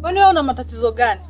Kwani wewe una matatizo gani?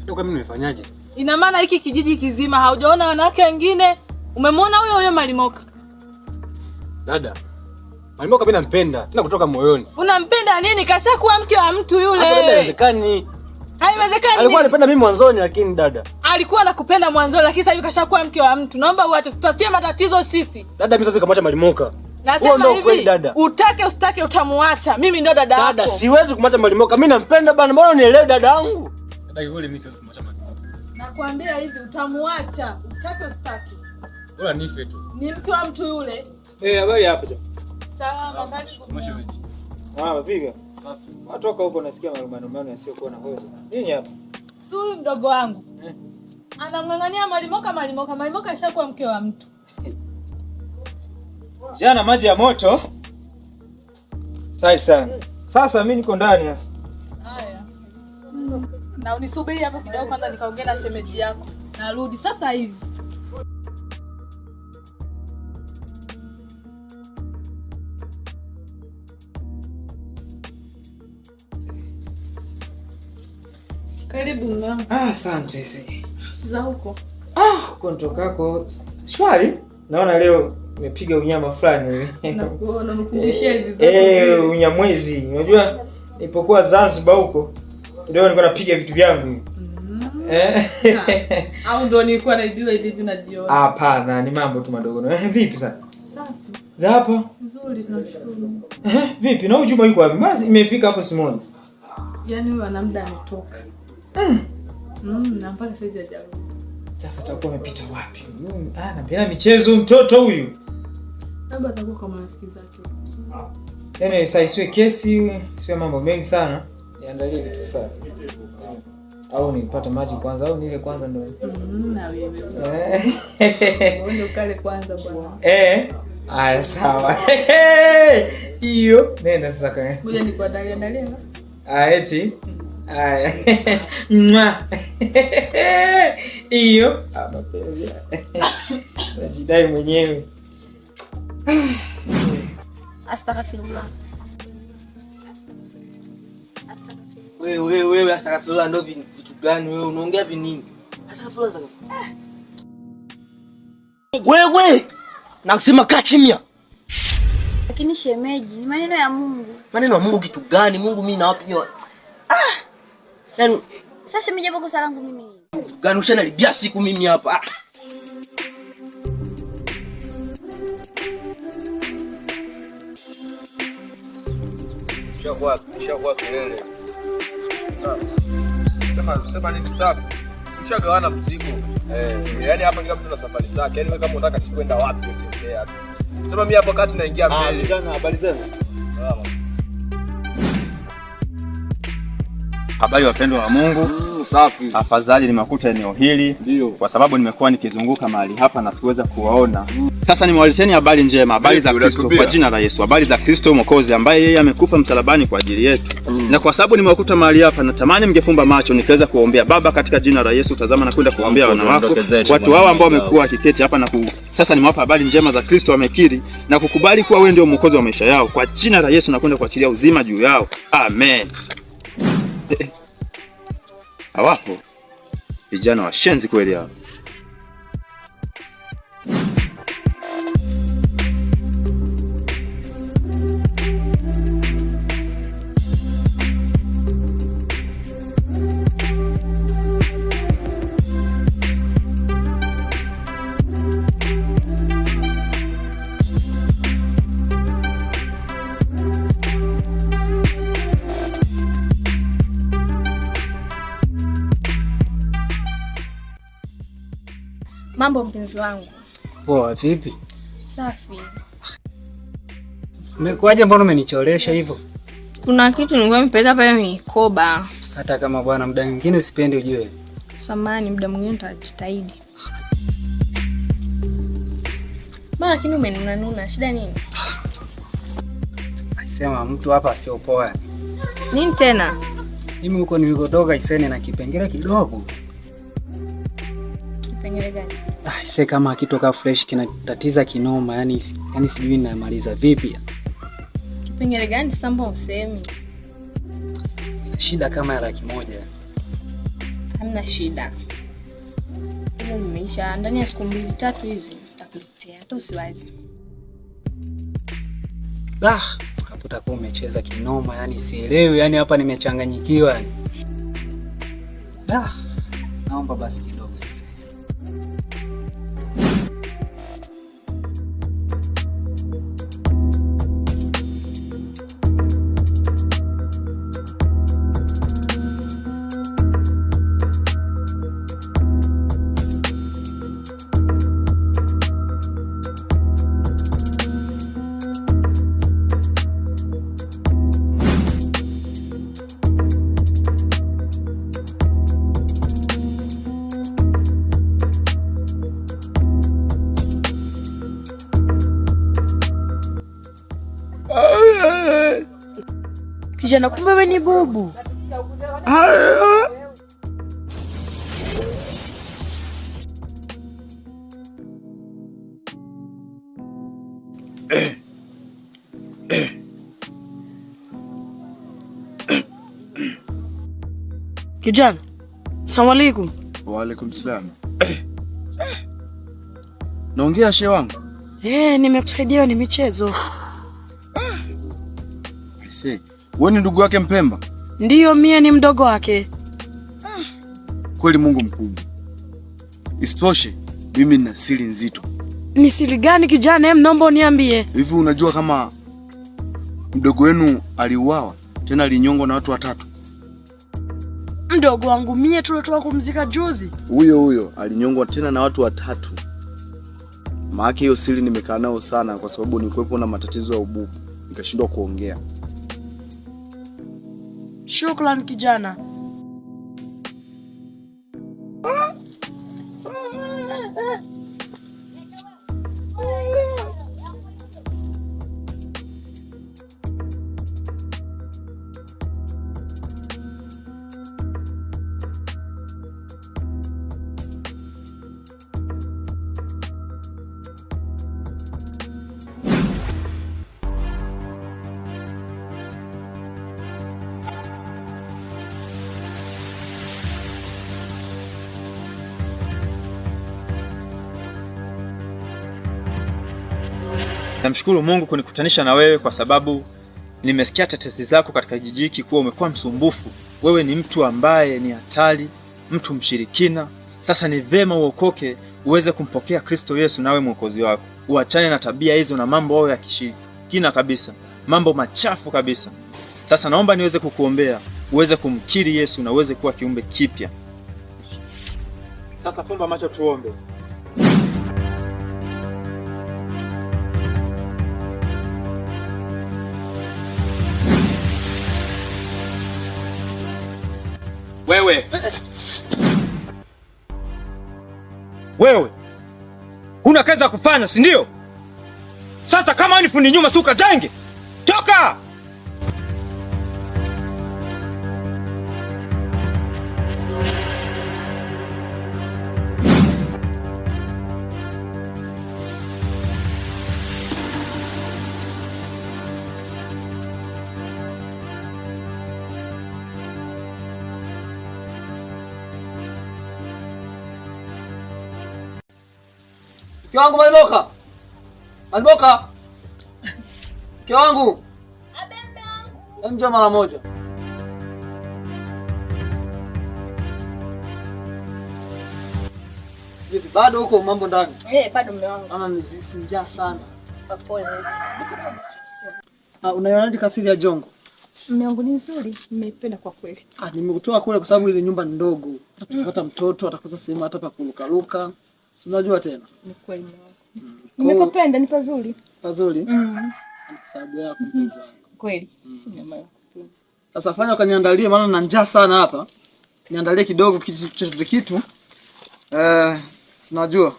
Toka mimi nimefanyaje? Ina maana hiki kijiji kizima haujaona wanawake wengine? Umemwona huyo Malimoka? Dada, Malimoka mimi nampenda, tena kutoka moyoni. Unampenda nini? Kashakuwa mke wa mtu yule. Haiwezekani. Haiwezekani. Alikuwa anapenda mimi mwanzoni lakini dada. Alikuwa anakupenda mwanzoni lakini sasa hivi kashakuwa mke wa mtu. Naomba uache usitafutie matatizo sisi. Dada mimi siwezi kumwacha Malimoka. Nasema hivi, utake usitake utamuacha. Mimi ndo dada yako. Dada, siwezi kumwacha Malimoka. Mimi nampenda bana. Mbona unielewe dada yangu? Dada yule mimi siwezi kumwacha Malimoka. Nakwambia hivi utamuacha. Usitake usitake. Bora nife tu. Ni mke wa mtu yule. Habari hapa sasa. Sawa, karibu. Vipi? Safi. Watoka huko nasikia malumbano yasiyokuwa na hoja. Nini hapa? Sui mdogo wangu. Anamngangania Malimoka ishakuwa mke wa mtu. Jana maji ya moto. Sai sana. Sasa mimi niko ndani hapa. Haya. Na unisubiri hapo kidogo kwanza nikaongea na shemeji yako. Narudi sasa hivi. Karibu mama. Asante sasa. Za huko. Huko ndokako shwari. Naona leo nimepiga unyama fulani. Nakuona mkundishia hizo. Unyamwezi. Unajua nilipokuwa Zanzibar huko ndio nilikuwa napiga vitu vyangu. Au ndio nilikuwa naijua hivi najiona. Hapana, ni mambo tu madogo. Vipi sasa? Safi. Za hapa? Nzuri tunashukuru. Vipi? Na Juma yuko wapi? Mbona imefika hapo Simoni? Yaani huyu ana muda ametoka. Na mpaka sasa hajarudi. Sasa atakuwa amepita wapi? Anapenda michezo mtoto huyu. Labda atakuwa kama rafiki zake. Yaani sasa isiwe kesi, sio mambo mengi sana. Niandalie vitu fulani. Au nipate maji kwanza au nile kwanza ndio. Na wewe. Ndio kale kwanza bwana. Aya sawa. Hiyo nenda sasa kaka. Ngoja nikuandalie. Eti. Aya. Mwa. Hiyo mapenzi. Najidai mwenyewe. Astaghfirullah. Wewe astaghfirullah ndio vitu gani wewe unaongea vinini? Astaghfirullah. Wewe nakusema kaa kimya. Lakini shemeji, ni maneno ya Mungu. Maneno ya Mungu kitu gani? Mungu mimi nawapi hiyo? Yaani sasa shemeji hapo kosa langu mimi. Gani ushanalibia siku mimi hapa? Shakuwa kelele. Sema ni safi. Tushagawana mzigo. Yaani hapa kila mtu na safari zake. Yaani wewe kama unataka sikwenda wapi utembea. Sema mimi hapa kati naingia mbele. Vijana habari zenu? Salama. Habari wapendwa wa Mungu. Safi. Afadhali nimekuta eneo hili kwa sababu nimekuwa nikizunguka mahali hapa na sikuweza kuwaona. Sasa nimewaleteni habari njema, habari za Kristo kwa jina la Yesu, habari za Kristo Mwokozi ambaye yeye amekufa msalabani kwa ajili yetu. Na kwa sababu nimewakuta mahali hapa natamani mngefumba macho nikaweza kuombea. Baba, katika jina la Yesu tazama na kwenda kuombea wana wako. Watu hao ambao wamekuwa kiketi hapa na sasa nimewapa habari njema za Kristo, wamekiri na kukubali kuwa wewe ndio Mwokozi wa maisha yao. Kwa jina la Yesu nakwenda kuachilia uzima juu yao. Amen. Hawapo vijana washenzi kweli hao. Mambo mpenzi wangu. Poa, vipi? Safi. Umekuaje, mbona umenicholesha hivyo? Kuna kitu nilikuwa nimepeleka pale mikoba. Hata kama bwana muda mwingine sipendi ujue. Samahani, muda mwingine nitajitahidi. Bana, lakini umenuna, shida nini? Sema mtu hapa sio poa. Nini tena? Mimi huko nilikotoka Isene na kipengele kidogo. Kipengele gani? Ise kama kitoka fresh kinatatiza kinoma, yani sijui namaliza vipi. Kipengele gani samba usemi? shida kama ya 100,000. Hamna shida. Hilo limeisha ndani ya siku 2-3 hizi nitakuletea. Hata usiwazi. Hapo utakuwa umecheza kinoma, yani sielewi, yani hapa nimechanganyikiwa yani. Naomba basi kidogo hizi. Kijana, kumbe wewe ni bubu. Kijana, asalamu alaykum. Wa alaykum salam. Naongea shehe wangu? Nimekusaidia ni michezo. Wewe ni ndugu yake Mpemba? Ndiyo, mie ni mdogo wake. Kweli Mungu mkubwa. Isitoshe, mimi nina siri nzito. Ni siri gani kijana? Naomba uniambie. Hivi unajua kama mdogo wenu aliuawa, tena alinyongwa na watu 3? Mdogo wangu mie tulitoka kumzika juzi. Huyo alinyongwa tena na watu 3. Maana hiyo siri nimekaa nao sana kwa sababu nilikuwepo na matatizo ya ububu. Nikashindwa kuongea. Shukrani kijana. Namshukuru Mungu kunikutanisha na wewe kwa sababu nimesikia tetesi zako katika kijiji hiki kuwa umekuwa msumbufu. Wewe ni mtu ambaye ni hatari, mtu mshirikina. Sasa ni vema uokoke, uweze kumpokea Kristo Yesu nawe mwokozi wako. Uachane na tabia hizo na mambo hayo ya kishirikina kabisa, mambo machafu kabisa. Sasa naomba niweze kukuombea, uweze kumkiri Yesu na uweze kuwa kiumbe kipya. Sasa fumba macho tuombe. Wewe una kazi ya kufanya, si ndio? Sasa kama ni fundi nyuma, si ukajenge. Toka! Kiwangu Maliboka. Maliboka. Kiwangu. Njoo mara moja. Vipi bado huko mambo ndani? Bado mume wangu. Ana nisinjaa sana. Pole. Unaionaje kasiri ya Jongo? Mume wangu ni nzuri, nimeipenda kwa kweli. Nimekutoa kule kwa sababu ile nyumba ni ndogo. Tutapata mtoto atakosa sehemu hata pa kurukaruka. Si unajua tena? Ni kweli mume wangu. Nimependa, ni pazuri. Pazuri? Kwa sababu yako mpenzi wangu. Kweli. Sasa fanya ukaniandalie maana na njaa sana hapa. Niandalie kidogo kitu. Sinajua.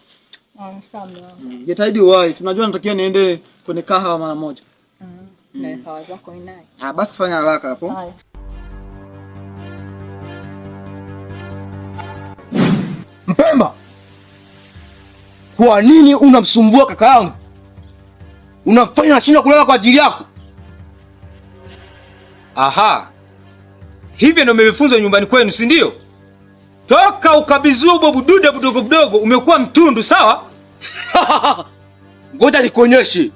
Sawa mume wangu. Jitahidi uwai, sinajua natakia niende kwenye kahawa mara moja. Na kahawa zako ni naye. Basi fanya haraka hapo. Haya. Mpemba. Kwa nini unamsumbua kaka yangu? Unafanya nashinda kulala kwa ajili yako. Hivyo ndio mmefunzwa nyumbani kwenu, si ndio? Toka ukabizua bobu duda budogo budogo umekuwa mtundu, sawa? Ngoja nikuonyeshe.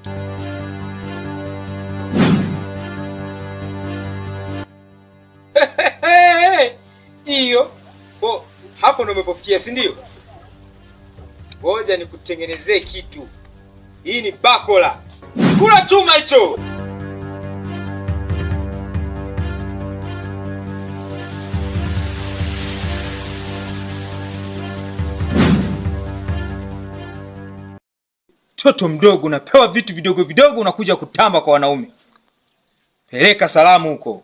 Hiyo. Hapo ndio umepofikia, si ndio? Ngoja nikutengenezee kitu. Hii ni bakola. Kula chuma hicho. Toto mdogo unapewa vitu vidogo vidogo unakuja kutamba kwa wanaume. Peleka salamu huko.